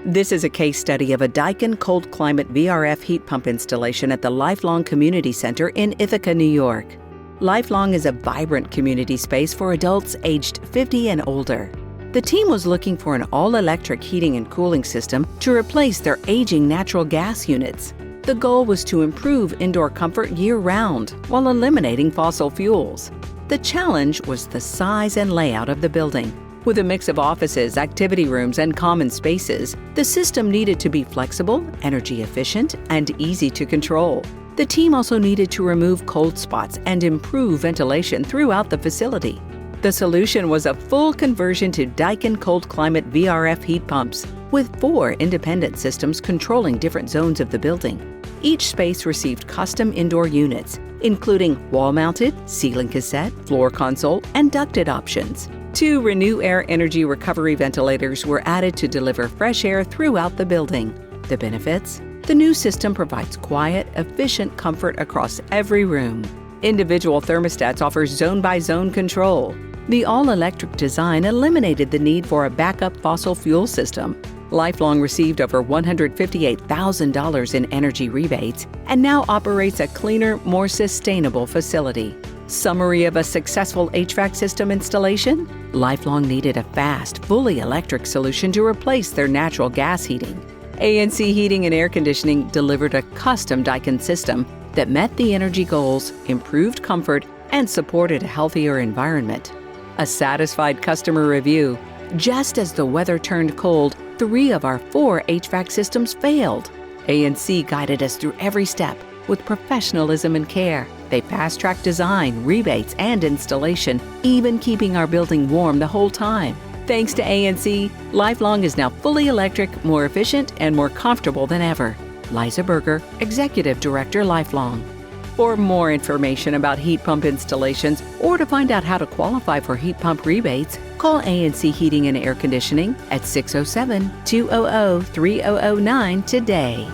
This is a case study of a Daikin cold climate VRF heat pump installation at the Lifelong Community Center in Ithaca, New York. Lifelong is a vibrant community space for adults aged 50 and older. The team was looking for an all-electric heating and cooling system to replace their aging natural gas units. The goal was to improve indoor comfort year-round while eliminating fossil fuels. The challenge was the size and layout of the building. With a mix of offices, activity rooms, and common spaces, the system needed to be flexible, energy efficient, and easy to control. The team also needed to remove cold spots and improve ventilation throughout the facility. The solution was a full conversion to Daikin cold climate VRF heat pumps, with 4 independent systems controlling different zones of the building. Each space received custom indoor units, including wall-mounted, ceiling cassette, floor console, and ducted options. 2 Renew Air energy recovery ventilators were added to deliver fresh air throughout the building. The benefits? The new system provides quiet, efficient comfort across every room. Individual thermostats offer zone-by-zone control. The all-electric design eliminated the need for a backup fossil fuel system. Lifelong received over $158,000 in energy rebates and now operates a cleaner, more sustainable facility. Summary of a successful HVAC system installation? Lifelong needed a fast, fully electric solution to replace their natural gas heating. ANC Heating and Air Conditioning delivered a custom Daikin system that met the energy goals, improved comfort, and supported a healthier environment. A satisfied customer review: just as the weather turned cold, 3 of our 4 HVAC systems failed. ANC guided us through every step with professionalism and care. They fast-tracked design, rebates, and installation, even keeping our building warm the whole time. Thanks to ANC, Lifelong is now fully electric, more efficient, and more comfortable than ever. Liza Berger, Executive Director, Lifelong. For more information about heat pump installations or to find out how to qualify for heat pump rebates, call ANC Heating and Air Conditioning at 607-200-3009 today.